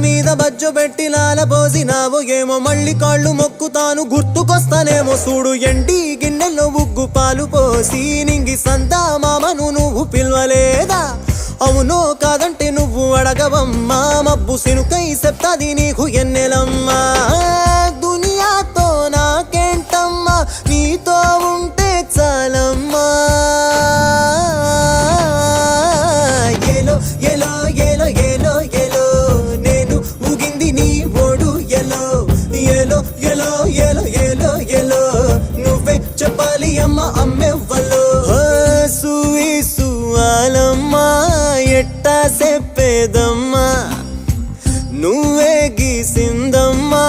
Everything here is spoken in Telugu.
మీద బజ్జు పెట్టి లాల పోసినావు ఏమో మళ్ళీ కాళ్ళు మొక్కుతాను గుర్తుకొస్తానేమో చూడు ఎండి గిన్నెల్లో ఉగ్గు పాలు పోసి నింగి సంతా మామను నువ్వు పిలవలేదా అవునో కాదంటే నువ్వు అడగవమ్మా మబ్బు సినుకై చెప్తాది నీకు ఎన్నెలమ్మా దునియాతో నాకేంటమ్మా నీతో ఉంటే చాలమ్మా ఏలో ఏలో ఏలో ఏలో ఏలో నేను ఊగింది నీ ఓడు ఎలో ఏలో ఏలో ఏలో ఏలో ఏలో నువ్వే చెప్పాలి అమ్మ అమ్మెవ్వలో సువి సువాలమ్మా ఎట్టా చెప్పేదమ్మా నువ్వే గీసిందమ్మా